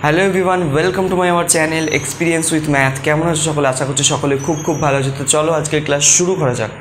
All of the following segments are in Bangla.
Hello everyone, welcome to my our channel experience with math. কেমন আছো সকলে? আশা করছি সকলে খুব ভালো আছে। তো চলো আজকের ক্লাস শুরু করা যাক।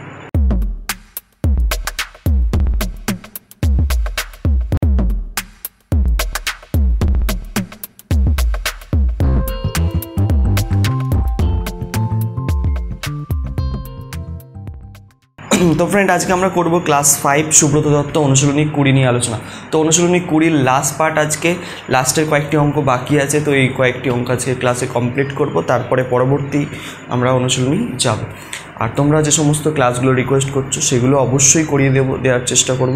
তো ফ্রেন্ড, আজকে আমরা করব ক্লাস 5 সুব্রত দত্ত অনুশীলনী 20 নিয়ে আলোচনা। তো অনুশীলনী 20 লাস্ট পার্ট, আজকে লাস্টের কয়েকটি অঙ্ক বাকি আছে। তো এই কয়েকটি অঙ্ক আজকে ক্লাসে কমপ্লিট করব, তারপরে পরবর্তী আমরা অনুশীলনী যাব। আর তোমরা যে সমস্ত ক্লাসগুলো রিকোয়েস্ট করছো সেগুলো অবশ্যই করিয়ে দেওয়ার চেষ্টা করব,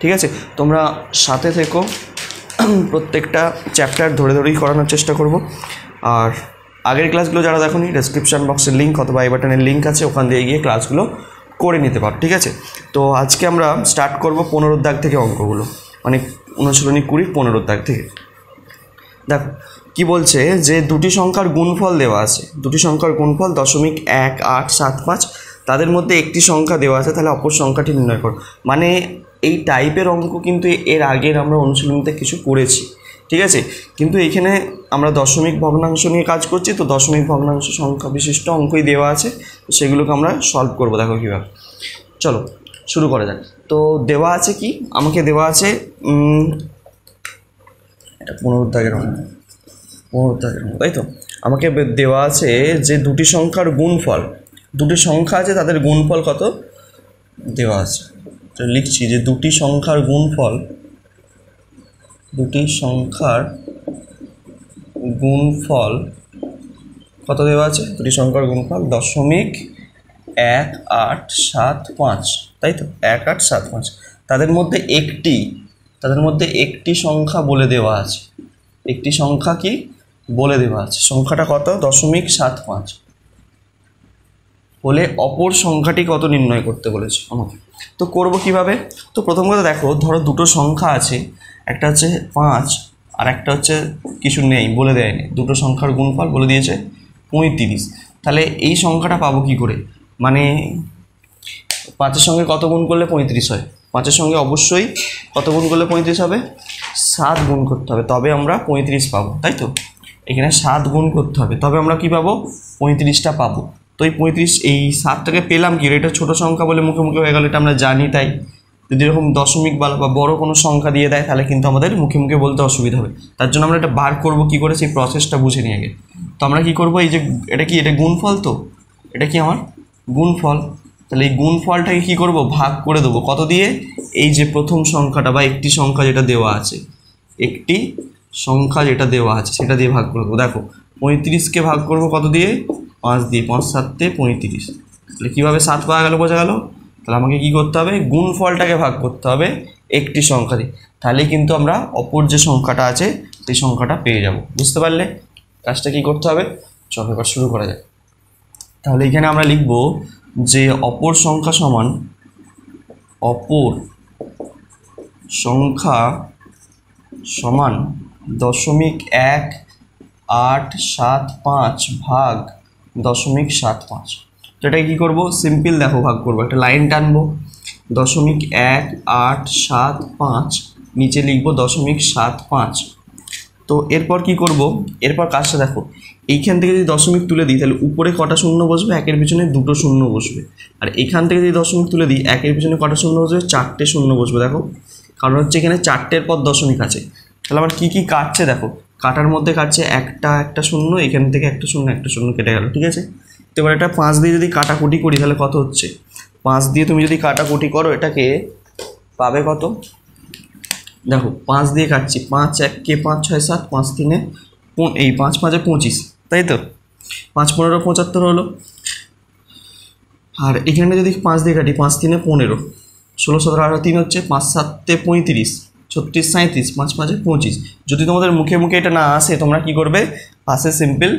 ঠিক আছে? তোমরা সাথে থেকো, প্রত্যেকটা চ্যাপ্টার ধরেই করানোর চেষ্টা করব। আর আগের ক্লাসগুলো যারা দেখোনি, ডেসক্রিপশান বক্সের লিঙ্ক অথবা আই বাটনের লিঙ্ক আছে, ওখান দিয়ে গিয়ে ক্লাসগুলো করে নিতে পারো, ঠিক আছে? তো আজকে আমরা স্টার্ট করব 15 দাগ থেকে অঙ্কগুলো, মানে অনুশীলনী 20 15 দাগ থেকে। দেখো কি বলছে, যে দুটি সংখ্যার গুণফল দেওয়া আছে, দুটি সংখ্যার গুণফল 0.1875, তাদের মধ্যে একটি সংখ্যা দেওয়া আছে, তাহলে অপর সংখ্যাটি নির্ণয় করো। মানে এই টাইপের অঙ্ক কিন্তু এর আগের আমরা অনুশীলনীতে কিছু করেছি, ঠিক আছে? কিন্তু এইখানে আমরা দশমিক ভগ্নাংশ নিয়ে কাজ করছি, তো দশমিক ভগ্নাংশ সংখ্যা বিশিষ্ট অঙ্কই দেওয়া আছে, তো সেগুলোকে আমরা সলভ করবো। দেখো কীভাবে, চলো শুরু করা যাক। তো দেওয়া আছে কি, আমাকে দেওয়া আছে এটা 15 দাগের অঙ্ক, তাই তো? আমাকে দেওয়া আছে যে দুটি সংখ্যার গুণফল, দুটি সংখ্যা আছে, তাদের গুণফল কত দেওয়া আছে। তো লিখছি যে দুটি সংখ্যার গুণফল, দুটি সংখ্যার গুণফল কত দেওয়া আছে? দুটি সংখ্যার গুণফল 0.1875, তাই তো? 1875। তাদের মধ্যে একটি সংখ্যা বলে দেওয়া আছে, একটি সংখ্যা কি বলে দেওয়া আছে, সংখ্যাটা কত? 0.75 বলে অপর সংখ্যাটি কত নির্ণয় করতে বলেছে আমাকে। তো করব কিভাবে? তো প্রথম কথা দেখো, ধরো দুটো সংখ্যা আছে, একটা হচ্ছে 5 আর একটা হচ্ছে কিছু নেই, বলে দেয়নি। দুটো সংখ্যার গুণফল বলে দিয়েছে 35। তাহলে এই সংখ্যাটা পাবো কি করে? মানে 5-এর সঙ্গে কত গুণ করলে 35 হয়? 5-এর সঙ্গে অবশ্যই কত গুণ করলে 35 হবে? 7 গুণ করতে হবে, তবে আমরা 35 পাবো, তাই তো? এখানে 7 গুণ করতে হবে, তবে আমরা কি পাবো? 35টা পাবো। তো এই 35, এই 7টাকে পেলাম কি? এটা ছোটো সংখ্যা বলে মুখে মুখে হয়ে গেল, এটা আমরা জানি। তাই যদি এরকম দশমিক বা বড় কোনো সংখ্যা দিয়ে দেয়, তাহলে কিন্তু আমাদের মুখে মুখে বলতে অসুবিধা হবে। তার জন্য আমরা এটা বার করব কী করে, সেই প্রসেসটা বুঝে নিয়ে আগে। তো আমরা কী করবো, এই যে এটা কি, এটা গুণফল, তো এটা কি আমার গুণফল। তাহলে এই গুণফলটাকে কী করব? ভাগ করে দেবো। কত দিয়ে? এই যে প্রথম সংখ্যাটা বা একটি সংখ্যা যেটা দেওয়া আছে, একটি সংখ্যা যেটা দেওয়া আছে সেটা দিয়ে ভাগ করে দেবো। দেখো 35কে ভাগ করবো কত দিয়ে? 5 দিয়ে। 5 7 35। তাহলে কীভাবে 7 পাওয়া গেল বোঝা গেল? তাহলে আমাকে কী করতে হবে? গুণফলটাকে ভাগ করতে হবে একটি সংখ্যা দিয়ে, তাহলে কিন্তু আমরা অপর যে সংখ্যাটা আছে সেই সংখ্যাটা পেয়ে যাব। বুঝতে পারলে কাজটা কী করতে হবে? চলো এবার শুরু করা যায়। তাহলে এখানে আমরা লিখব যে অপর সংখ্যা সমান, অপর সংখ্যা সমান 0.1875 ভাগ 0.75। তো এটাকে কী করবো? সিম্পল দেখো, ভাগ করবো, একটা লাইন টানবো, 0.1875, নিচে লিখবো 0.75। তো এরপর কি করব? এরপর কাজটা দেখো, এইখান থেকে যদি দশমিক তুলে দিই, তাহলে উপরে কটা শূন্য বসবে? একের পিছনে 2টো শূন্য বসবে। আর এখান থেকে যদি দশমিক তুলে দিই, একের পিছনে কটা শূন্য বসবে? 4টে শূন্য বসবে। দেখো, কারণ হচ্ছে এখানে 4টের পর দশমিক আছে। তাহলে আমার কী কী কাটছে দেখো, কাটার মধ্যে কাটছে একটা শূন্য, এখান থেকে একটা শূন্য কেটে গেল, ঠিক আছে? তো এবার এটা 5 দিয়ে যদি কাটাকুটি করি, তাহলে কত হচ্ছে? 5 দিয়ে তুমি যদি কাটাকুটি করো, এটাকে পাবে কত? দেখো 5 দিয়ে কাটছি, 5 1 5 6 7, 5 3 এই 5 5 25, তাই তো? 5 15 75 হলো। আর এখানে যদি 5 দিয়ে কাটি, 5 3 15, 16 17 18 3 হচ্ছে, 5 7 35, 36 37, 5 5 25। যদি তোমাদের মুখে মুখে এটা না আসে, তোমরা কি করবে? পাশে সিম্পল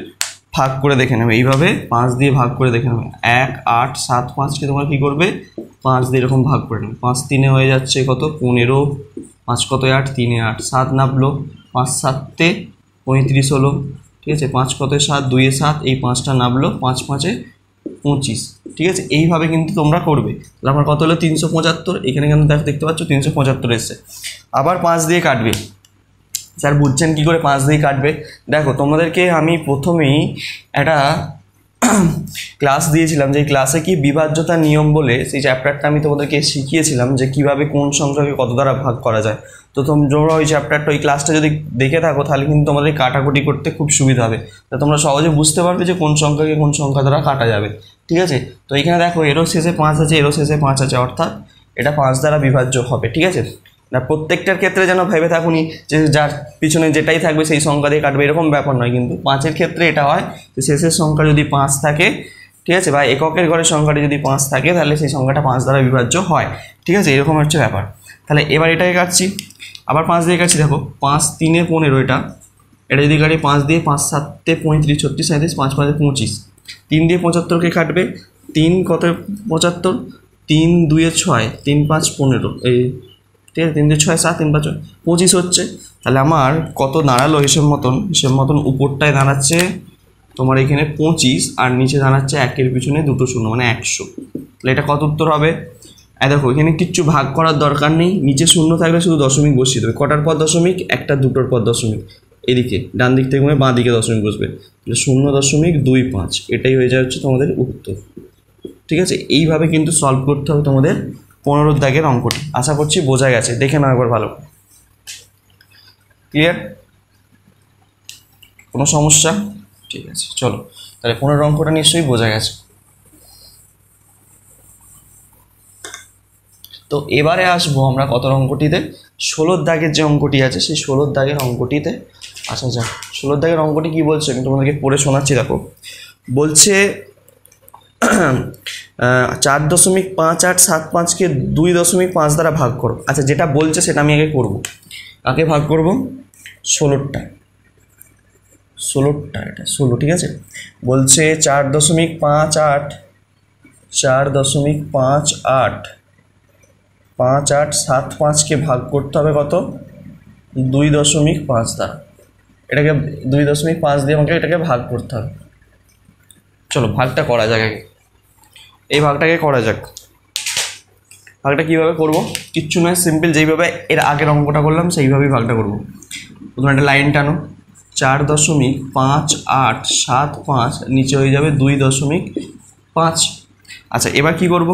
ভাগ করে দেখে নেবে, এইভাবে 5 দিয়ে ভাগ করে দেখে নেবে। 1 8 7 5কে তোমরা কী করবে? 5 দিয়ে এরকম ভাগ করে নেবে। 5 3 হয়ে যাচ্ছে কত? 15, 5 কত 8, 3 8, 7 নামলো, 5 7 35 হলো, ঠিক আছে? 5 কত 7, 2 7, এই 5টা নামলো, 5 5 25, ঠিক আছে? এইভাবে কিন্তু তোমরা করবে। তাহলে আমার কত হলো? 375। এখানে কিন্তু দেখতে পাচ্ছ 375 এসছে। আবার 5 দিয়ে কাটবে, স্যার বুঝছেন কী করে 5 দিয়ে কাটবে? দেখো তোমাদেরকে আমি প্রথমেই একটা ক্লাস দিয়েছিলাম, যে ক্লাসে কি বিভাজ্যতা নিয়ম বলে সেই চ্যাপ্টারটা আমি তোমাদেরকে শিখিয়েছিলাম যে কিভাবে কোন সংখ্যাকে কত দ্বারা ভাগ করা যায়। তো তোমরা ওই চ্যাপ্টারটা ওই ক্লাসটা যদি দেখে থাকো তাহলে কিন্তু তোমাদের কাটাকুটি করতে খুব সুবিধা হবে, তা তোমরা সহজে বুঝতে পারবে যে কোন সংখ্যাকে কোন সংখ্যা দ্বারা কাটা যাবে। ঠিক আছে, তো এখানে দেখো এরও শেষে 5 আছে, এরও শেষে 5 আছে, অর্থাৎ এটা 5 দ্বারা বিভাজ্য হবে। ঠিক আছে, না প্রত্যেকটার ক্ষেত্রে যেন ভেবে থাকুনি যে যার পিছনে যেটাই থাকবে সেই সংখ্যা দিয়ে কাটবে, এরকম ব্যাপার নয়। কিন্তু 5-এর ক্ষেত্রে এটা হয় যে শেষের সংখ্যা যদি 5 থাকে, ঠিক আছে, বা এককের ঘরের সংখ্যাটি যদি 5 থাকে তাহলে সেই সংখ্যাটা 5 দ্বারা বিভাজ্য হয়। ঠিক আছে, এরকম হচ্ছে ব্যাপার। তাহলে এবার এটাকে কাটছি, আবার 5 দিয়ে কাটছি। দেখো 5 3 15, এটা যদি কাটি 5 দিয়ে, 5 7 35 36 37, 5 5 25, 3 দিয়ে 75কে কাটবে, 3 কত 75, 3 2 6, 3 5 15, এই ঠিক আছে, 3 2 6 7, 3 5 25 হচ্ছে। তাহলে আমার কত দাঁড়ালো হিসেব মতন উপরটায় দাঁড়াচ্ছে তোমার এখানে 25, আর নিচে দাঁড়াচ্ছে 1-এর পিছনে 2 শূন্য, মানে 100। তাহলে এটা কত উত্তর হবে? দেখো এখানে কিচ্ছু ভাগ করার দরকার নেই, নিচে শূন্য থাকলে শুধু দশমিক বসিয়ে দেবে। কটার পর দশমিক? একটা, দুটোর পর দশমিক। এদিকে ডান দিক থেকে বাঁ দিকে দশমিক বসবে, 0.25, এটাই হয়ে যায় হচ্ছে তোমাদের উত্তর। ঠিক আছে, এইভাবে কিন্তু সলভ করতে হবে তোমাদের 15 দাগের অঙ্কটি। আশা করছি বোঝা গেছে, দেখে নাও একবার ভালো। ক্লিয়ার? কোনো সমস্যা? ঠিক আছে, চলো তাহলে 15 অঙ্কটা নিশ্চয়ই বোঝা গেছে। তো এবারে আসবো আমরা কত অঙ্কটিতে? 16 দাগের যে অঙ্কটি আছে সেই 16 দাগের অঙ্কটিতে আসা যাক। 16 দাগের অঙ্কটি কি বলছে আমি তোমাদেরকে পড়ে শোনাচ্ছি। দেখো বলছে 4.5875কে 2.5 দ্বারা ভাগ করো। আচ্ছা, যেটা বলছে সেটা আমি আগে করবো। কাকে ভাগ করবো? 16টা, এটা 16। ঠিক আছে, বলছে 4.5875কে ভাগ করতে হবে কত? 2.5 দ্বারা। এটাকে 2.5 দিয়ে আমাকে এটাকে ভাগ করতে হবে। চলো ভাগটা করা যাক আগে, এই ভাগটাকে করা যাক। ভাগটা কীভাবে করবো? কিচ্ছু নয়, সিম্পল যেইভাবে এর আগের অঙ্কটা করলাম সেইভাবেই ভাগটা করবো। প্রথমে একটা লাইন টানো, 4.5875, নিচে হয়ে যাবে 2.5। আচ্ছা এবার কি করব?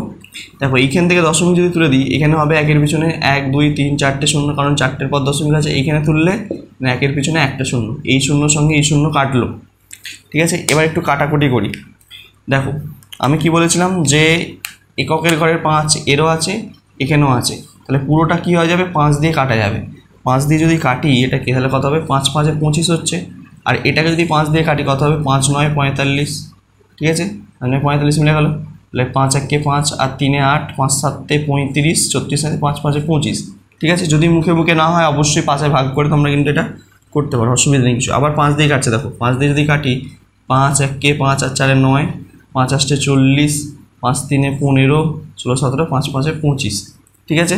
দেখো এইখান থেকে দশমিক যদি তুলে দিই, এখানে হবে 1-এর পিছনে 1 2 3 4টে শূন্য, কারণ 4টের পর দশমিক আছে। এইখানে তুললে 1-এর পিছনে একটা শূন্য, এই শূন্যর সঙ্গে এই শূন্য কাটলো। ঠিক আছে, এবার একটু কাটাকুটি করি। দেখো আমি কি বলেছিলাম যে এককের ঘরের 5 এরও আছে, এখানেও আছে, তাহলে পুরোটা কি হয়ে যাবে? 5 দিয়ে কাটা যাবে। 5 দিয়ে যদি কাটি এটাকে তাহলে কত হবে? 5 5 25 হচ্ছে। আর এটাকে যদি 5 দিয়ে কাটি কত হবে? 5 9 45। ঠিক আছে, মানে 45 মিলে গেল। তাহলে 5 1 5, আর 3 8, 5 7 35, 34 5 5 25। ঠিক আছে, যদি মুখে মুখে না হয় অবশ্যই 5-এ ভাগ করে তোমরা কিন্তু এটা করতে পারো, অসুবিধা নেই কিছু। আবার 5 দিয়ে কাটছে, দেখো 5 দিয়ে যদি কাটি 5 1 5 আর 4 9, 5 8 40, 5 3 15, 16 17, 5 5 25। ঠিক আছে,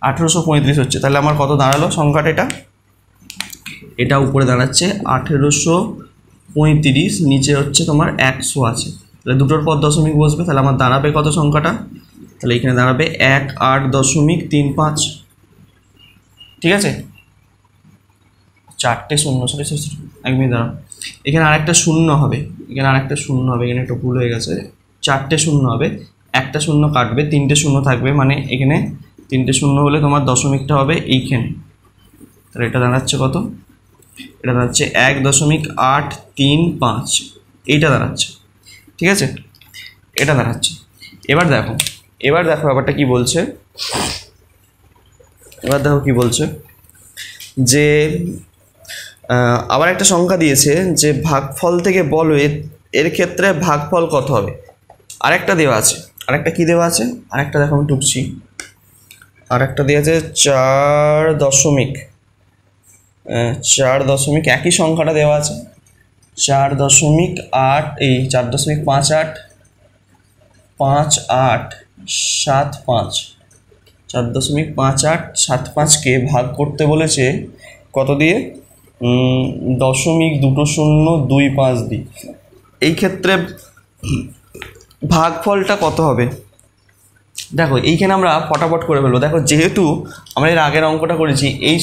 1835 হচ্ছে। তাহলে আমার কত দাঁড়ালো সংখ্যাটা? এটা উপরে দাঁড়াচ্ছে 1835, নিচে হচ্ছে তোমার 100 আছে। তাহলে দুটোর পর দশমিক বসবে, তাহলে আমার দাঁড়াবে কত সংখ্যাটা? তাহলে এখানে দাঁড়াবে 18.35। ঠিক আছে, 4টে শূন্য, সরি 1 মিনিট দাঁড়াও, এখানে আরেকটা শূন্য হবে, এখানে একটু ভুল হয়ে গেছে। 4টে শূন্য হবে, একটা শূন্য কাটবে, 3টে শূন্য থাকবে, মানে এখানে 3টে শূন্য হলে তোমার দশমিকটা হবে এইখানে। তাহলে এটা দাঁড়াচ্ছে কত? এটা দাঁড়াচ্ছে 1.835, এইটা দাঁড়াচ্ছে। ঠিক আছে, এটা দাঁড়াচ্ছে। এবার দেখো ব্যাপারটা কি বলছে। যে আবার একটা সংখ্যা দিয়েছে যে ভাগফল থেকে বলো এর ক্ষেত্রে ভাগফল কত হবে। আরেকটা দেওয়া আছে, আরেকটা কি দেওয়া আছে? আরেকটা দেখো আমি টুকছি, আরেকটা দেওয়া আছে 4 একই সংখ্যাটা দেওয়া আছে 4.8, এই 4.5875, 4.5875কে ভাগ করতে বলেছে কত দিয়ে? 0.2025 দিয়ে। এই ক্ষেত্রে ভাগফলটা কত হবে? দেখো এইখানে আমরা ফটাফট করে ফেলবো। দেখো যেহেতু আমরা এর আগের অঙ্কটা করেছি, এই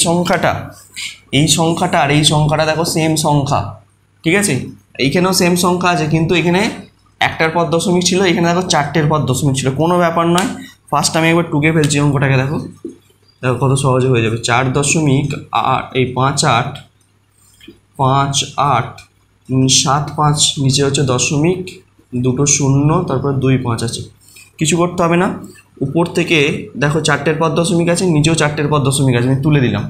এই সংখ্যাটা আর এই সংখ্যাটা দেখো সেম সংখ্যা, ঠিক আছে, এইখানেও সেম সংখ্যা আছে, কিন্তু এখানে একটার পর দশমিক ছিল, এখানে দেখো চারটের পর দশমিক ছিল, কোনো ব্যাপার নয়। ফার্স্ট আমি একবার টুকে ফেলছি অঙ্কটাকে, দেখো দেখো কত সহজে হয়ে যাবে। 4.8 এই 5 8 7 5 নিচে হচ্ছে দশমিক, দুটো শূন্য, তারপর 2 5 আছে, কিছু করতে হবে না। উপর থেকে দেখো চারটের পর দশমিক আছে, নিচেও চারটের পর দশমিক আছে, আমি তুলে দিলাম।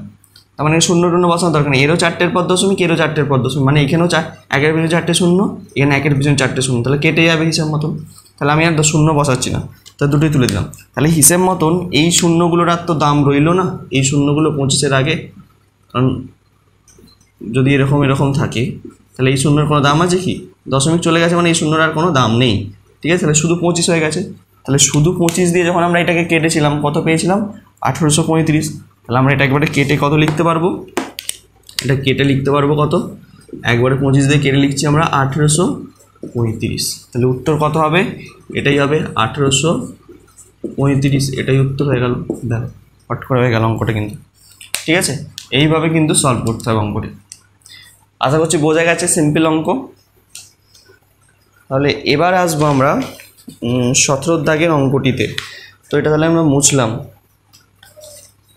তার মানে শূন্য টূন্য বসানোর দরকার নেই, এরও চারটের পর দশমিক, এরও চারটের পর দশমিক, মানে এখানেও একের পিছনে চারটে শূন্য, এখানে একের পিছনে চারটে শূন্য, তাহলে কেটে যাবে হিসাব মতন। তাহলে আমি আর শূন্য বসাচ্ছি না, তা দুটোই তুলে দিলাম। তাহলে হিসেব মতন এই শূন্যগুলোর আর তো দাম রইলো না, এই শূন্যগুলো 25-এর আগে, কারণ যদি এরকম থাকে তাহলে এই শূন্যর কোনো দাম আছে কি? দশমিক চলে গেছে মানে এই শূন্যর আর কোনো দাম নেই, ঠিক আছে। তাহলে শুধু 25 হয়ে গেছে। তাহলে শুধু 25 দিয়ে যখন আমরা এটাকে কেটেছিলাম কত পেয়েছিলাম? 1835। তাহলে আমরা এটা একবারে কেটে কত লিখতে পারবো? এটা কেটে লিখতে পারবো কত? একবারে 25 দিয়ে কেটে লিখছি আমরা 1835। তাহলে উত্তর কত হবে? এটাই হবে 1835, এটাই উত্তর হয়ে গেল। দেখো ফট করে হয়ে গেল অঙ্কটা কিন্তু, ঠিক আছে। এইভাবে কিন্তু সলভ করতে হবে অঙ্কটি। আশা করছি বোঝা গেছে, সিম্পল অঙ্ক। তাহলে এবার আসবো আমরা 17 দাগের অঙ্কটিতে। তো এটা তাহলে আমরা মুছলাম,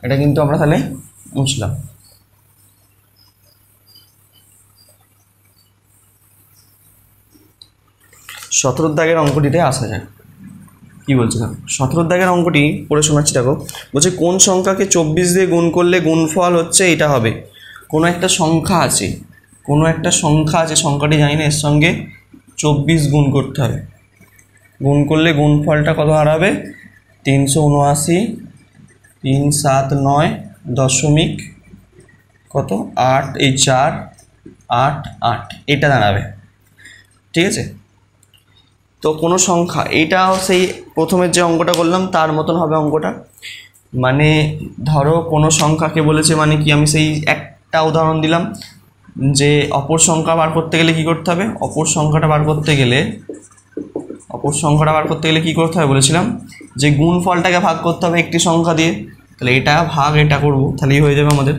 এটা কিন্তু আমরা তাহলে মুছলাম। 17 দাগের অঙ্কটিতে আসা যাক। কী বলছে না, 17 দাগের অঙ্কটি পড়ে শোনাচ্ছি। দেখো বলছে কোন সংখ্যাকে 24 দিয়ে গুণ করলে গুণফল হচ্ছে এটা হবে। কোনো একটা সংখ্যা আছে, সংখ্যাটি জানি না, এর সঙ্গে 24 গুণ করতে হবে। গুণ করলে গুণফলটা কত হারাবে? 379, 3 7 9 দশমিক কত 8, এই 4 8 8 এটা দাঁড়াবে, ঠিক আছে। তো কোনো সংখ্যা, এইটাও সেই প্রথমের যে অঙ্কটা করলাম তার মতন হবে অঙ্কটা। মানে ধরো কোনো সংখ্যাকে বলেছে, মানে কি আমি সেই একটা উদাহরণ দিলাম যে অপর সংখ্যা বার করতে গেলে কী করতে হবে? অপর সংখ্যাটা বার করতে গেলে কী করতে হবে বলেছিলাম? যে গুণফলটাকে ভাগ করতে হবে একটি সংখ্যা দিয়ে। তাহলে এটা ভাগ এটা করবো, তাহলেই হয়ে যাবে আমাদের।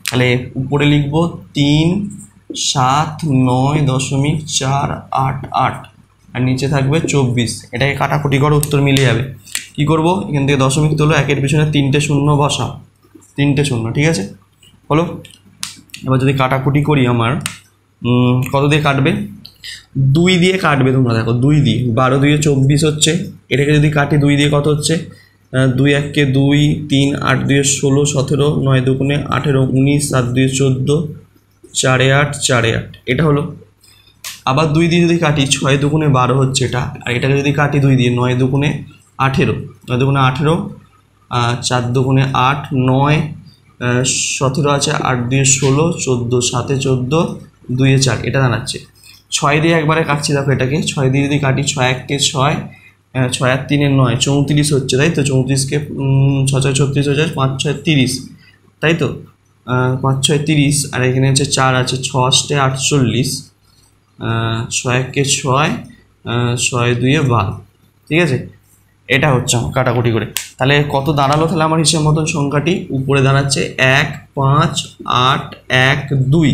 তাহলে উপরে লিখব 3 7 9 দশমিক 4 8 8, আর নিচে থাকবে 24। এটাকে কাটাকুটি করে উত্তর মিলে যাবে। কি করব? এখান থেকে দশমিক তোলো, একের পিছনে 3টে শূন্য বসাও, 3টে শূন্য, ঠিক আছে হলো। এবার যদি কাটাকুটি করি আমার কত দিয়ে কাটবে? 2 দিয়ে কাটবে। তোমরা দেখো 2 দিয়ে 12 2 24 হচ্ছে। এটাকে যদি কাটি 2 দিয়ে কত হচ্ছে? 2 1 কে 2, 3 8 2 16 17, 9 2 18 19, 7 2 14, 4 8 4 8, এটা হলো। আবার 2 দিয়ে যদি কাটি 6 2 12 হচ্ছে এটা। আর এটাকে যদি কাটি 2 দিয়ে 9 2 18, 9 2 18, 4 2 8 9, 17 আছে, 8 2 16, 14 7 14, 2 4, এটা দাঁড়াচ্ছে। 6 দিয়ে একবারে কাটছি, দেখো এটাকে 6 দিয়ে যদি কাটি 6 1 কে 6, 6 আর 3 9, 34 হচ্ছে, তাই তো। 34কে 6 6 36 হয়ে যায়, 5 6 30, তাই তো। 5 6 30, আর এখানে হচ্ছে 4 আছে, 6 8 48, 6 1 কে 6, 6 2 12, ঠিক আছে। এটা হচ্ছে আমার কাটাকুটি করে। তাহলে কত দাঁড়ালো? তাহলে আমার হিসেব মতন সংখ্যাটি উপরে দাঁড়াচ্ছে 1 5 8 1 2,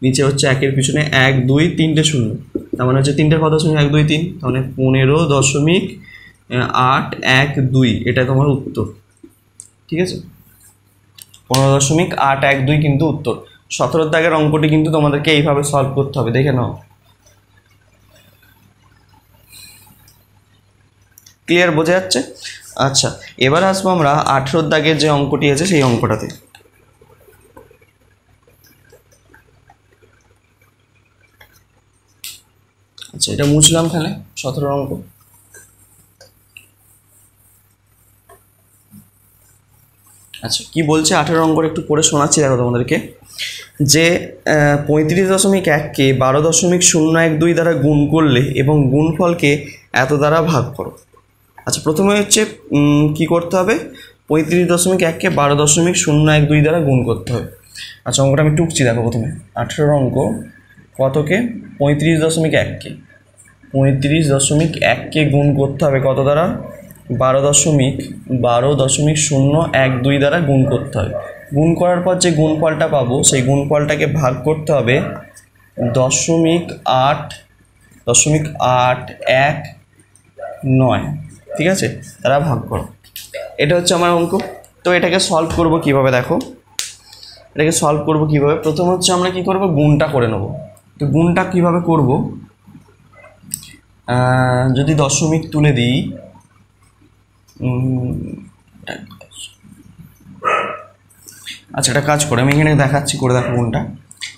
নিচে হচ্ছে একের পিছনে 1 2 3টে শূন্য, তার মানে হচ্ছে 3টের কত শূন্য 1 2 3, তার মানে 15.812, এটা তোমার উত্তর, ঠিক আছে। 15.812 কিন্তু উত্তর। 17 দাগের অঙ্কটি কিন্তু তোমাদেরকে এইভাবে সলভ করতে হবে, দেখে নাও। ক্লিয়ার, বোঝা যাচ্ছে? আচ্ছা, এবার আসবো আমরা 18 দাগের যে অঙ্কটি আছে সেই অঙ্কটাতে। আচ্ছা, এটা মুছলাম তাহলে 17 অঙ্ক। আচ্ছা, কি বলছে 18 অঙ্কটা একটু পড়ে শোনাচ্ছি, দেখো তোমাদেরকে। যে 35.1কে 12.012 দ্বারা গুণ করলে এবং গুণফলকে এত দ্বারা ভাগ করো। আচ্ছা, প্রথমে হচ্ছে কি করতে হবে? 35.1কে 12.012 দ্বারা গুণ করতে হবে। আচ্ছা, অঙ্কটা আমি টুকছি, দেখো প্রথমে 18 অঙ্ক কতকে? 35.1কে গুণ করতে হবে কত দ্বারা? 12.012 দ্বারা গুণ করতে হবে। গুণ করার পর যে গুণফলটা পাবো সেই গুণফলটাকে ভাগ করতে হবে 0.819। ঠিক আছে, তারা ভাগ করো। এটা হচ্ছে আমার অঙ্ক। তো এটাকে সলভ করব কিভাবে দেখো, এটাকে সলভ করব কিভাবে, প্রথম হচ্ছে আমরা কি করব, গুণটা করে নেব। তো গুণটা কিভাবে করব, যদি দশমিক তুলে দিই, আচ্ছা একটা কাজ করে আমি এখানে দেখাচ্ছি, করে দেখো গুণটা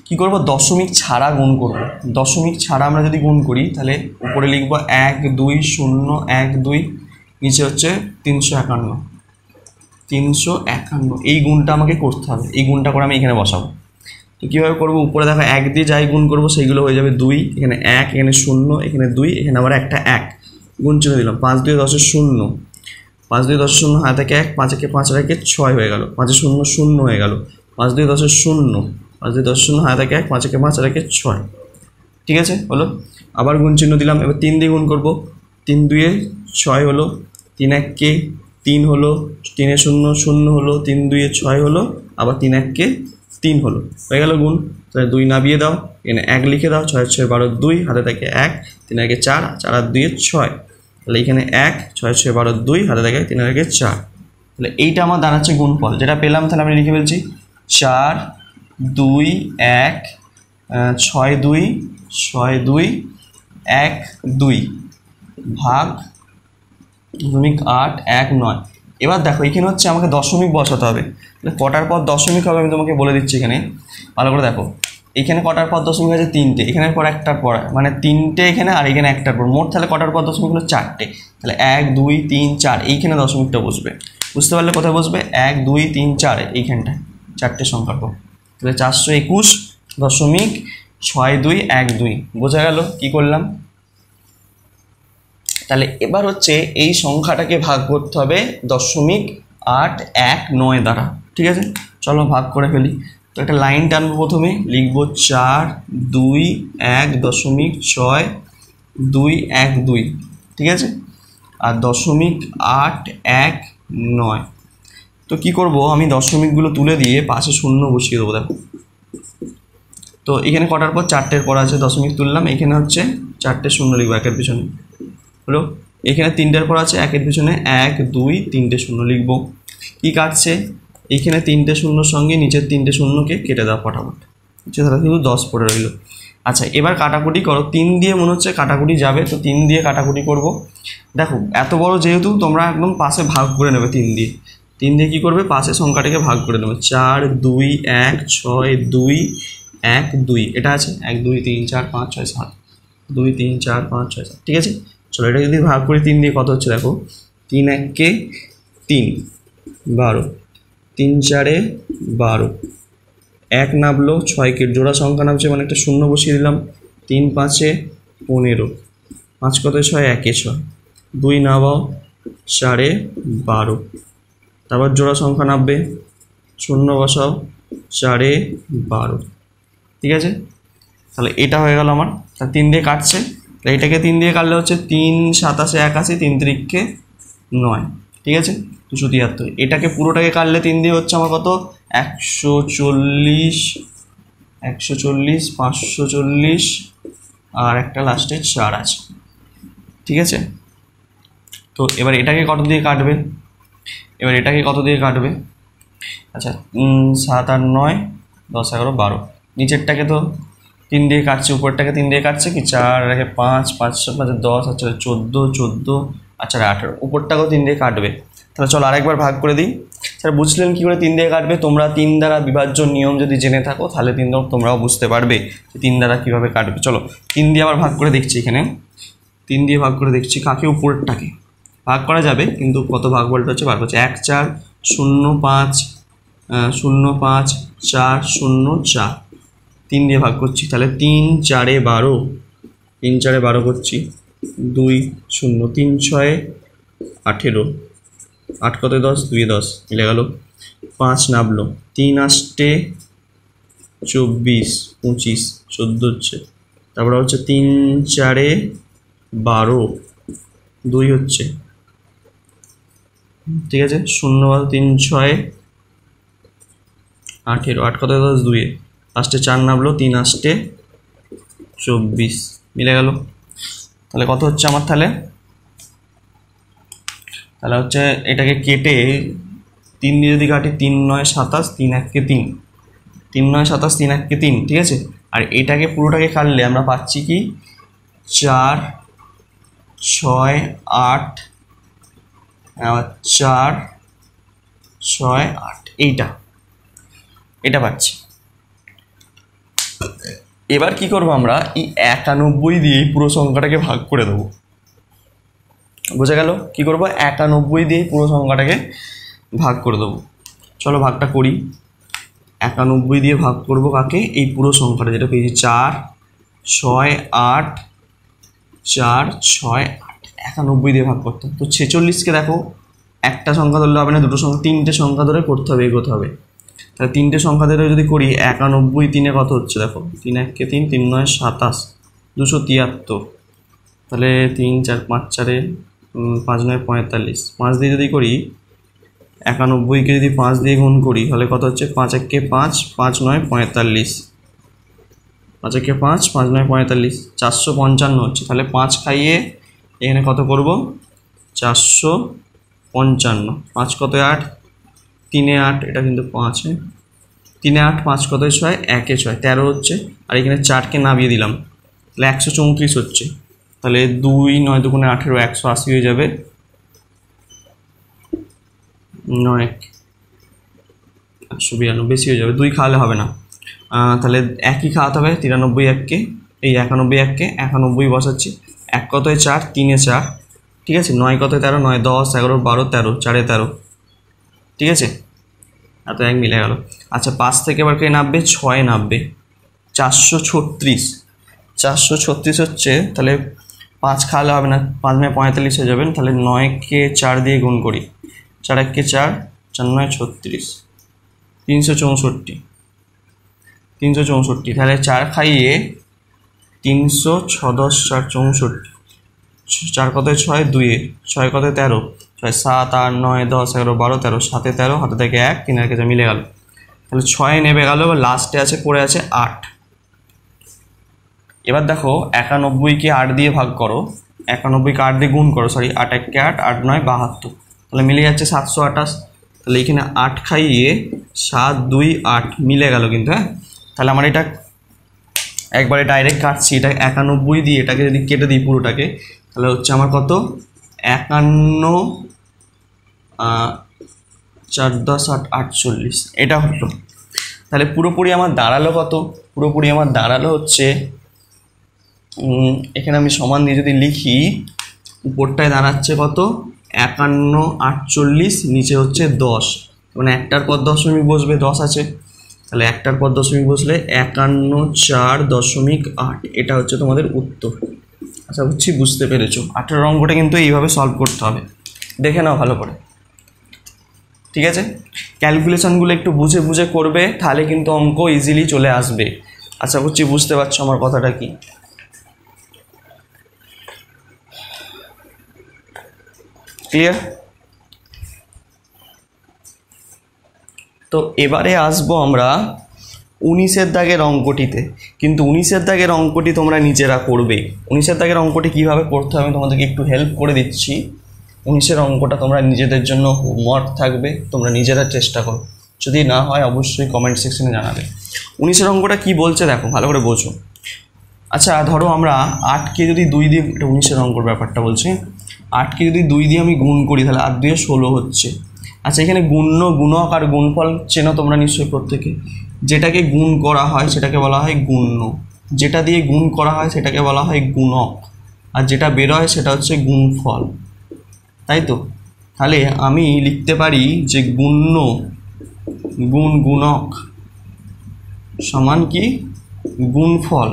কী করবো। দশমিক ছাড়া গুণ করব। দশমিক ছাড়া আমরা যদি গুণ করি তাহলে উপরে লিখব 1 2 0 1 2, নিচে হচ্ছে 351। এই গুণটা আমাকে করতে হবে, এই গুণটা করে আমি এখানে বসাবো। তো কীভাবে করবো, উপরে দেখো 1 দিয়ে যাই গুণ করবো সেইগুলো হয়ে যাবে 2, এখানে 1, এখানে 0, এখানে 2, এখানে আবার একটা 1, গুণ চিহ্ন দিলাম। 5 2 10 0, 5 2 10 0, হাতে 1, 5 1 5 রেখে 6 হয়ে গেল, 5 0 0 হয়ে গেল, 5 2 10 0, 5 2 10 0, হাতে 1, 5 1 5 রেখে 6। ঠিক আছে, হলো। আবার গুণ চিহ্ন দিলাম, এবার 3 দিয়ে গুণ করবো, 3 2 6 হলো, 3 1 3 হলো, 3 0 0 হলো, 3 2 6 হলো, আবার 3 1 3 হলো, হয়ে গেল গুণ। তাহলে 2 নামিয়ে দাও, এখানে 1 লিখে দাও, 6 6 12 2, হাতে থাকে 1, 3 1 4, 4 আর 2 6, তাহলে এখানে 1, 6 6 12 2, হাতে থাকে 3 1 4। তাহলে এইটা আমার দাঁড়াচ্ছে গুণফল, যেটা পেলাম তাহলে আমি লিখে ফেলছি 4 2 1 6 2 6 2 1 2 ভাগ 0.819। এবার দেখো এখানে হচ্ছে আমাকে দশমিক বসাতে হবে, কটার পর দশমিক হবে আমি তোমাকে বলে দিচ্ছি। এখানে ভালো করে দেখো, এখানে কটার পর দশমিক আছে 3টে, এখানে পর একটার পর, মানে 3টে এখানে আর এখানে একটার পর, মোট তাহলে কটার পর দশমিক হলো 4টে। তাহলে 1 2 3 4 এইখানে দশমিকটা বসবে, বুঝতে পারলে কোথায় বসবে, 1 2 3 4 এইখানটায় 4টে সংখ্যার পর। তাহলে 421.6212 বোঝা গেল কি করলাম। তাহলে এবার হচ্ছে এই সংখ্যাটাকে ভাগ করতে হবে 0.819 দ্বারা। ঠিক আছে, চলো ভাগ করে ফেলি। তো একটা লাইন টানবো, প্রথমে লিখবো 4 2 1.621 ঠিক আছে, আর 0.819। তো কি করব, আমি দশমিকগুলো তুলে দিয়ে পাশে শূন্য বসিয়ে দেবো। দেখো তো এখানে কটার পর 4টের পর আছে, দশমিক তুললাম, এখানে হচ্ছে 4টে শূন্য লিখবো একের পিছনে, হলো। এখানে 3টের পর আছে, একের পিছনে 1 2 3টে শূন্য লিখবো। কি কাটছে, এইখানে 3টে শূন্যর সঙ্গে নিচের 3টে শূন্যকে কেটে দাও ফটাফট, তাহলে কিন্তু 10 পড়ে রইল। আচ্ছা এবার কাটাকুটি করো, 3 দিয়ে মনে হচ্ছে কাটাকুটি যাবে, তো 3 দিয়ে কাটাকুটি করব। দেখো এত বড় যেহেতু, তোমরা একদম পাশে ভাগ করে নেবে 3 দিয়ে। 3 দিয়ে কী করবে, পাশে সংখ্যাটাকে ভাগ করে নেবে। 4 2 1 6 2 1 2, এটা আছে 1 2 3 4 5 6 7, 2 3 4 5 6 7। ঠিক আছে, চলো এটা যদি ভাগ করি 3 দিয়ে কত হচ্ছে, দেখো 3 1 3 12, 3 4 12, 1 নামলো, 6 জোড়া সংখ্যা নামছে, মানে একটা শূন্য বসিয়ে দিলাম। 3 5 15, 5 কত 6 1 6, 2 নামাও 4 12, তারপর জোড়া সংখ্যা নামবে, শূন্য বসাও 4 12। ঠিক আছে, তাহলে এটা হয়ে গেল আমার। তা 3 দিয়ে কাটছে, এইটাকে 3 দিয়ে কাটলে হচ্ছে 3 7 81, 3 3 9। ঠিক আছে, 273। এটাকে পুরোটাকে কাটলে 3 দিয়ে হচ্ছে আমার কত, 140 540, আর একটা লাস্টে 4 আছে। ঠিক আছে, তো এবার এটাকে কত দিয়ে কাটবে, আচ্ছা 7 আর 9 10 11 12, নিচেরটাকে তো 3 দিয়ে কাটছে, উপরটাকে 3 দিয়ে কাটছে, কি 4 আর 5 5 5 10, আচ্ছা 14 আচ্ছা 18, উপরটাকেও 3 দিয়ে কাটবে। তাহলে চলো আরেকবার ভাগ করে দিই। স্যার বুঝলেন কী করে 3 দিয়ে কাটবে, তোমরা 3 দ্বারা বিভাজ্য নিয়ম যদি জেনে থাকো তাহলে তোমরাও বুঝতে পারবে যে 3 দ্বারা কীভাবে কাটবে। চলো 3 দিয়ে আবার ভাগ করে দেখছি, এখানে 3 দিয়ে ভাগ করে দেখছি, কাকে, উপরেরটাকে ভাগ করা যাবে, কিন্তু কত ভাগ বলতে হচ্ছে বার করছে। 1 4 0 5 0 5 4 0 4, 3 দিয়ে ভাগ করছি, তাহলে 3 4 12, 3 4 12 করছি, 2 0 3 6 18, 8 কত 10 2 10 মিলে গেল। 5 নামলো, 3 8 24 25 14 হচ্ছে, তারপরে হচ্ছে 3 4 12 2 হচ্ছে। ঠিক আছে, 0 3 6 18, 8 কত 10 2, লাস্টে 4 নামলো, 3 আসতে 24, মিলে গেল। তাহলে কত হচ্ছে আমার? তাহলে হচ্ছে এটাকে কেটে 3 দিয়ে যদি কাটি, 3 9 27, 3 1 কে 3, 3 9 27, 3 1 কে 3, ঠিক আছে। আর এটাকে পুরোটাকে কাটলে আমরা পাচ্ছি কি 4 6 8, 4 6 8, এটা পাচ্ছি। এবার কি করবো আমরা? এই 91 দিয়ে পুরো সংখ্যাটাকে ভাগ করে দেবো। বোঝা গেল? কি করবো? 91 দিয়ে পুরো সংখ্যাটাকে ভাগ করে দেবো। চলো ভাগটা করি। 91 দিয়ে ভাগ করবো কাকে? এই পুরো সংখ্যাটা, যেটা পেয়েছি 4 6 8, 4 6 8, 91 দিয়ে ভাগ করতে হবে। তো 46কে দেখো, একটা সংখ্যা ধরলে হবে না, দুটো সংখ্যা, 3টে সংখ্যা ধরে করতে হবে, এগোতে হবে। তাহলে 3টে সংখ্যা ধরে যদি করি, 91 3-এ কত হচ্ছে দেখো, 3 1 কে 3, 3 9 27, 273। তাহলে 3 4 5 4-এ 5 9 45, 5 দিয়ে যদি করি, 91কে যদি 5 দিয়ে গুণ করি, তাহলে কত হচ্ছে? 5 1 কে 5, 5 9 45, 5 1 কে 5, 5 9 45, 455 হচ্ছে। তাহলে 5 খাইয়ে এখানে কত করব? 455। 5 কত? 8, 3-এ 8, এটা কিন্তু 5, 3-এ 8, 5 কত? 6, 1-এ 6, 13 হচ্ছে। আর এখানে 4কে নামিয়ে দিলাম, তাহলে 134 হচ্ছে। তাহলে 2 9 2 18, 180 হয়ে যাবে। 9 192, বেশি হয়ে যাবে, 2 খাওয়ালে হবে না। তাহলে 1ই খাওয়াতে হবে, 93 1-কে, এই 91 1-কে, 91 বসাচ্ছি। 1 কত? 4, 3-এ 4, ঠিক আছে। 9 কত? 13, 9 10 11 12 13, 4-এ 13, ঠিক আছে। এত 1 মিলে গেল। আচ্ছা 5 থেকে এবার কে নামবে? 6-এ নামবে, 436, 436 হচ্ছে। তাহলে 5 খাওয়ালে হবে না, 5 9 45 হয়ে যাবেন। তাহলে 9-কে 4 দিয়ে গুণ করি, 4 1 কে 4, 4 9 36, 364, 364। তাহলে 4 খাইয়ে 300, 6 10 4 64, 4 কত? 6 2-এ 6 কত? 13, 6 7 8 9 10 11 12 13, 7-এ 13, হাতে থেকে 1, 3 1 যা মিলে গেল। তাহলে 6 নেমে গেল, এবার লাস্টে আছে, পড়ে আছে 8। এবার দেখো 91কে 8 দিয়ে ভাগ করো, 91কে 8 দিয়ে গুণ করো, 8 1 কে 8, 8 9 72, তাহলে মিলে যাচ্ছে 728। তাহলে এখানে 8 খাইয়ে 7 2 8 মিলে গেল কিন্তু, হ্যাঁ। তাহলে আমার এটা একবারে ডাইরেক্ট কাটছি, এটা 91 দিয়ে এটাকে যদি কেটে দিই পুরোটাকে, তাহলে হচ্ছে আমার কত? 51 4 10 8 48, এটা হলো। তাহলে পুরোপুরি আমার দাঁড়ালো কত? পুরোপুরি আমার দাঁড়ালো হচ্ছে, এখানে আমি সমান দিয়ে যদি লিখি, উপরটায় দাঁড়াচ্ছে কত? 51 48, নিচে হচ্ছে 10, মানে একটার পর দশমিক বসবে, 10 আছে, তাহলে একটার পর দশমিক বসলে 51 4.8, এটা হচ্ছে তোমাদের উত্তর। আচ্ছা বুঝছি, বুঝতে পেরেছো। 18 অঙ্কটা কিন্তু এইভাবে সলভ করতে হবে, দেখে নাও ভালো করে, ঠিক আছে। ক্যালকুলেশনগুলো একটু বুঝে বুঝে করবে, তাহলে কিন্তু অঙ্ক ইজিলি চলে আসবে। আচ্ছা বুঝছি, বুঝতে পারছো আমার কথাটা কি? ক্লিয়ার? তো এবারে আসবো আমরা 19-এর দাগের অঙ্কটিতে। কিন্তু 19-এর দাগের অঙ্কটি তোমরা নিজেরা করবে। 19-এর দাগের অঙ্কটি কীভাবে করতে হবে তোমাদেরকে একটু হেল্প করে দিচ্ছি। 19-এর অঙ্কটা তোমরা নিজেদের জন্য হোমওয়ার্ক থাকবে, তোমরা নিজেরা চেষ্টা করো, যদি না হয় অবশ্যই কমেন্ট সেকশনে জানাবে। 19-এর অঙ্কটা কী বলছে দেখো, ভালো করে বোঝো। আচ্ছা ধরো আমরা 8কে যদি 2 দিয়ে, এটা 19-এর অঙ্কর ব্যাপারটা বলছি, 8কে যদি 2 দিয়ে আমি গুণ করি, তাহলে 8 2 16 হচ্ছে। আচ্ছা এখানে গুণক আর গুণফল চেনো তোমরা নিশ্চয়ই প্রত্যেকে। যেটাকে গুণ করা হয় সেটাকে বলা হয় গুণ্য, যেটা দিয়ে গুণ করা হয় সেটাকে বলা হয় গুণক, আর যেটা বের হয় সেটা হচ্ছে গুণফল, তাই তো। তাহলে আমি লিখতে পারি যে গুণ্য গুণ গুণক সমান কি গুণফল,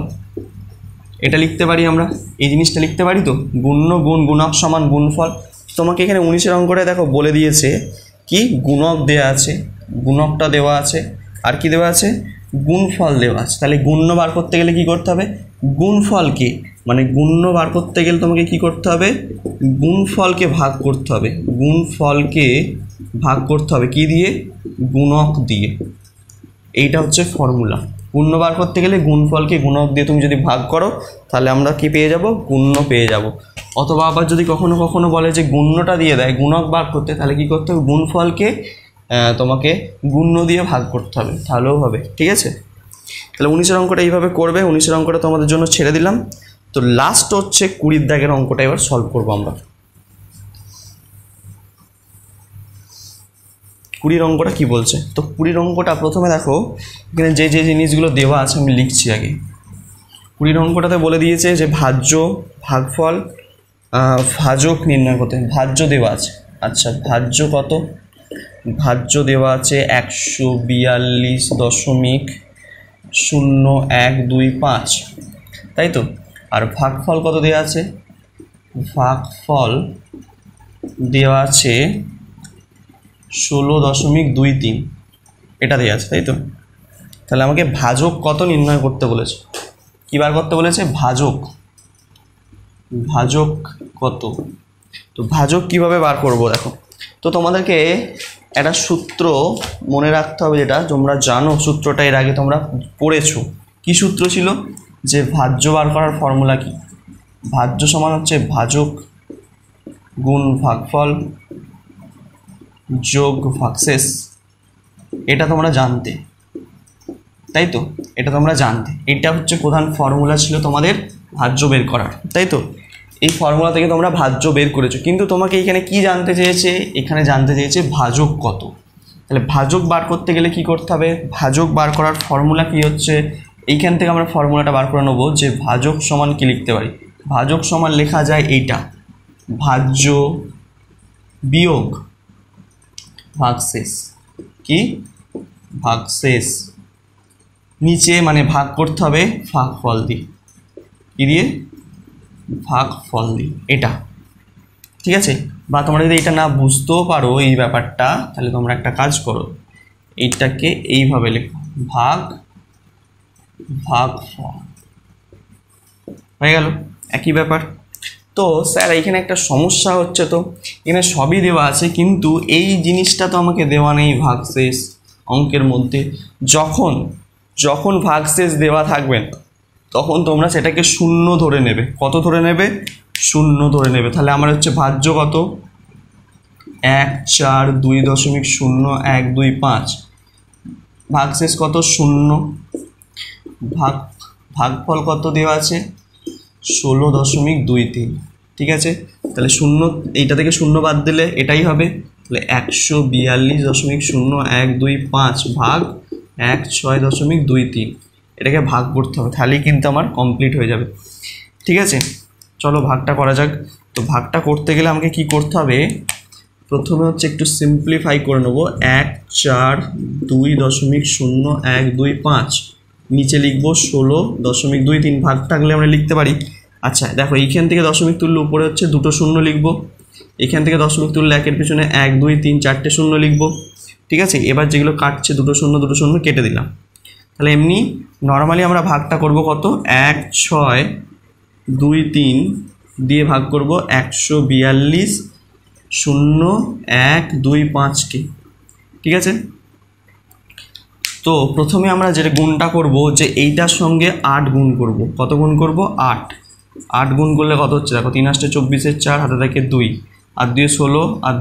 এটা লিখতে পারি আমরা, এই জিনিসটা লিখতে পারি তো, গুণ্য গুণ গুণক সমান গুণফল। তোমাকে এখানে 19-এর অঙ্কটা দেখো বলে দিয়েছে কি, গুণক দেওয়া আছে, গুণকটা দেওয়া আছে, আর কি দেওয়া আছে? গুণফল দেওয়া আছে। তাহলে গুণ্য বার করতে গেলে কি করতে হবে? গুণফলকে, মানে গুণ্য বার করতে গেলে তোমাকে কি করতে হবে? গুণফলকে ভাগ করতে হবে, গুণফলকে ভাগ করতে হবে কি দিয়ে? গুণক দিয়ে। এইটা হচ্ছে ফর্মুলা। গুণ্য বার করতে গেলে গুণফলকে গুণক দিয়ে তুমি যদি ভাগ করো তাহলে আমরা কি পেয়ে যাব, গুণ্য পেয়ে যাব। অথবা আবার যদি কখনো কখনো বলে যে গুণ্যটা দিয়ে দেয় গুণক বার করতে, তাহলে কি করতে হবে, গুণফলকে তোমাকে গুণ্য দিয়ে ভাগ করতে হবে, তাহলেও হবে। ঠিক আছে, তাহলে 19-এর অঙ্কটা এইভাবে করবে। 19-এর অঙ্কটা তোমাদের জন্য ছেড়ে দিলাম। তো লাস্ট হচ্ছে 20 দাগের অঙ্কটা এবার সলভ করবো আমরা। 20 অঙ্কটা কি বলছে, তো 20 অঙ্কটা প্রথমে দেখো এখানে যে যে জিনিসগুলো দেওয়া আছে আমি লিখছি আগে। 20 অঙ্কটাতে বলে দিয়েছে যে ভাজ্য, ভাগফল, ভাজক নির্ণয় করতে। ভাজ্য দেওয়া আছে, আচ্ছা ভাজ্য কত, ভাজ্য দেওয়া আছে 142.0125, তাই তো। আর ভাগফল কত দেওয়া আছে, ভাগফল দেওয়া আছে 16.23, এটা দেওয়া আছে, তাই তো। তাহলে আমাকে ভাজক কত নির্ণয় করতে বলেছে, কী বার করতে বলেছে, ভাজক। ভাজক কত, তো ভাজক কিভাবে বার করব দেখো। তো তোমাদেরকে একটা সূত্র মনে রাখতে হবে, যেটা তোমরা জানো, সূত্রটা এর আগে তোমরা পড়েছো। কি সূত্র ছিল, যে ভাজ্য বার করার ফর্মুলা কি, ভাজ্য সমান হচ্ছে ভাজক গুণ ভাগফল যোগ ভাগশেষ। এটা তোমরা জানতে, তাই তো, এটা তোমরা জানতে। এটা হচ্ছে প্রধান ফর্মুলা ছিল তোমাদের ভাজ্য বের করার, তাই তো। এই ফর্মুলা থেকে তোমরা ভাজ্য বের করেছো, কিন্তু তোমাকে এখানে কি জানতে চেয়েছে, এখানে জানতে চেয়েছে ভাজক কত। তাহলে ভাজক বার করতে গেলে কি করতে হবে, ভাজক বার করার ফর্মুলা কি হচ্ছে, এইখান থেকে আমরা ফর্মুলাটা বার করে নেবো যে ভাজক সমান কি লিখতে পারি। ভাজক সমান লেখা যায় এইটা, ভাজ্য বিয়োগ ভাগশেষ। কি, ভাগশেষ। নিচে মানে ভাগ করতে হবে ভাগফল দিয়ে, কি দিয়ে, ভাগফল দিয়ে, এটা। ঠিক আছে, বা তোমরা যদি এটা না বুঝতেও পারো এই ব্যাপারটা, তাহলে তোমরা একটা কাজ করো, এইটাকে এইভাবে লেখো, ভাগফল হয়ে গেল, একই ব্যাপার। তো স্যার এইখানে একটা সমস্যা হচ্ছে, তো এখানে সবই দেওয়া আছে কিন্তু এই জিনিসটা তো আমাকে দেওয়া নেই ভাগশেষ অঙ্কের মধ্যে। যখন ভাগশেষ দেওয়া থাকবে তখন তোমরা সেটাকে শূন্য ধরে নেবে। কত ধরে নেবে, শূন্য ধরে নেবে। তাহলে আমার হচ্ছে ভাজ্য কত, 142.0125, ভাগশেষ কত, শূন্য, ভাগফল কত দেওয়া আছে 16.23। ঠিক আছে, তাহলে শূন্য, এইটা থেকে শূন্য বাদ দিলে এটাই হবে, তাহলে 142.0125 ভাগ 16.23, এটাকে ভাগ করতে হবে, তাহলেই কিন্তু আমার কমপ্লিট হয়ে যাবে। ঠিক আছে, চলো ভাগটা করা যাক। তো ভাগটা করতে গেলে আমাকে কি করতে হবে, প্রথমে হচ্ছে একটু সিম্পলিফাই করে নেবো। 142.0125, নিচে লিখবো 16.23, ভাগ থাকলে আমরা লিখতে পারি। আচ্ছা দেখো, এইখান থেকে দশমিক তুললে উপরে হচ্ছে দুটো শূন্য লিখবো, এখান থেকে দশমিক তুললে একের পিছনে 1 2 3 4টে শূন্য লিখবো। ঠিক আছে, এবার যেগুলো কাটছে দুটো শূন্য কেটে দিলাম। তাহলে এমনি নর্মালি আমরা ভাগটা করব কত, 1623 দিয়ে ভাগ করব 142.0125কে। ঠিক আছে, তো প্রথমে আমরা যেটা গুণটা করব, যে এইটার সঙ্গে 8 গুণ করব। কত গুণ করব, 8 গুণ করলে কত হচ্ছে দেখো, 3 8 24 4, হাতে থাকে 2, আর 2 16, আর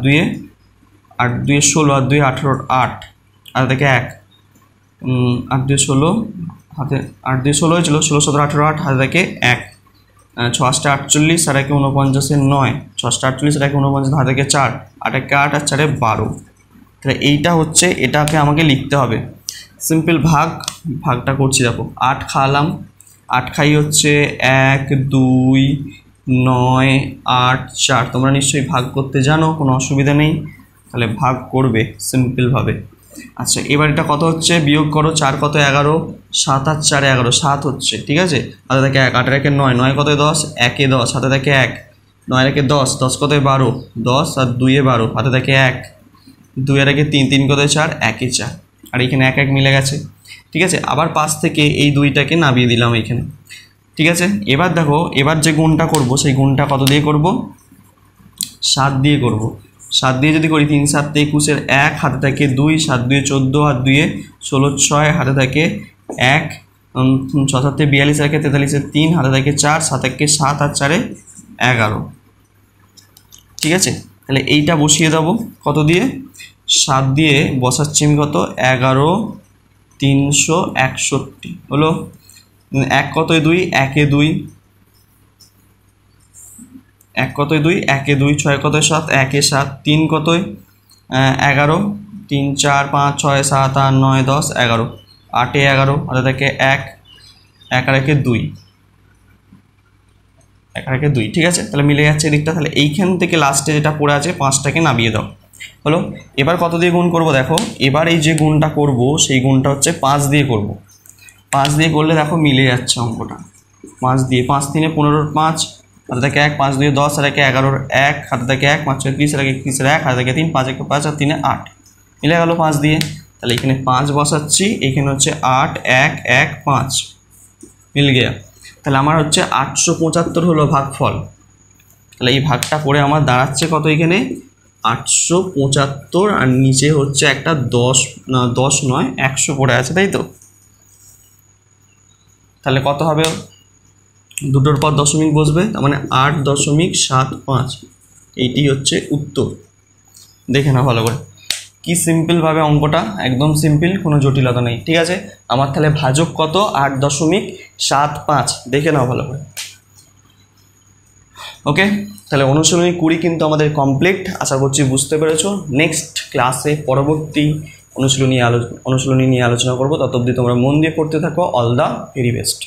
2 16, আর 2 18, 8, হাতে থাকে 1, 8 2 16, হাতে 8 2 16 হয়েছিল, 16 17 18, 8, হাতে থাকে 1, 6 8 48, আর 1 49 9, 6 8 48, আর 1 49, হাতে থাকে 4, 8 1 8, আর 4 12। তাহলে এইটা হচ্ছে, এটাকে আমাকে লিখতে হবে। সিম্পল ভাগটা করছি দেখো, 8 খাওয়ালাম, 8 খাই হচ্ছে 1 2 9 8 4। তোমরা নিশ্চয়ই ভাগ করতে জানো, কোনো অসুবিধা নেই, তাহলে ভাগ করবে সিম্পলভাবে। আচ্ছা এবার এটা কত হচ্ছে, বিয়োগ করো, 4 কত 11, 7 আর 4 11, 7 হচ্ছে। ঠিক আছে, হাতে থাকে 1, 8 আর 1 9, 9 কত 10, 1 এ 10, হাতে থাকে 1, 9 আর 1 10, 10 কত 12, 10 আর 2 এ 12, হাতে থাকে 1, 2 আর 1 3, 3 কত 4, 1 এ 4, আর এখানে 1 1 মিলে গেছে। ঠিক আছে, আবার পাশ থেকে এই 2টাকে নামিয়ে দিলাম এইখানে। ঠিক আছে, এবার দেখো, এবার যে গুণটা করব সেই গুণটা কত দিয়ে করব, 7 দিয়ে করব। 7 দিয়ে যদি করি 3 7 21 1 হাতে থাকে 2, 7 2 14 আর 2 16 6 হাতে থাকে 1, 6 7 42 1 43 3 হাতে থাকে 4, 7 1 7 আর 4 11। ঠিক আছে, তাহলে এইটা বসিয়ে দেবো কত দিয়ে, 7 দিয়ে বসাচ্ছি আমি কত 11 361 হলো। 1 কতই 2, 1 এ 2, 1 কতই 2, 1 এ 2, 6 কতই 7, 1 এ 7, 3 কতই 11, 3 4 5 6 7 8 9 10 11, 8 এ 11 হাতে থাকে 1, 1 আর 1 এ 2, 1 আর 1 এ 2। ঠিক আছে, তাহলে মিলে যাচ্ছে এদিকটা। তাহলে এইখান থেকে লাস্টে যেটা পড়ে আছে 5টাকে নামিয়ে দাও হলো। এবার কত দিয়ে গুণ করব দেখো, এবার এই যে গুণটা করব সেই গুণটা হচ্ছে 5 দিয়ে করব। 5 দিয়ে করলে দেখো মিলে যাচ্ছে অঙ্কটা। 5 দিয়ে 5 3 15 5 হাতে থাকে 1, 5 2 10 আর 1 11 1 হাতে থাকে 1, 5 6 30 আর 1 31 1 হাতে থাকে 3, 5 1 5 আর 3 8 মিলে গেল 5 দিয়ে। তাহলে এখানে 5 বসাচ্ছি, এখানে হচ্ছে 8 1 1 5 মিল গিয়া। তাহলে আমার হচ্ছে 875 হলো ভাগফল। তাহলে এই ভাগটা পড়ে আমার দাঁড়াচ্ছে কত, এখানে 875 আর নিচে হচ্ছে একটা 10 নয় 100 পড়ে আছে, তাই তো। তাহলে কত হবে, দুটোর পর দশমিক বসবে, তার মানে 8.75। এইটি হচ্ছে উত্তর। দেখে না ভালো করে, কি সিম্পলভাবে অঙ্কটা, একদম সিম্পল, কোনো জটিলতা নেই। ঠিক আছে, আমার তাহলে ভাজক কত 8.75, দেখে নাও ভালো করে। ওকে, তাহলে অনুশীলনী 20 কিন্তু আমাদের কমপ্লিট, আশা করছি বুঝতে পেরেছো। নেক্সট ক্লাসে পরবর্তী অনুশীলনী নিয়ে আলোচনা করবো। তত অবধি তোমরা মন দিয়ে করতে থাকো। All the very best.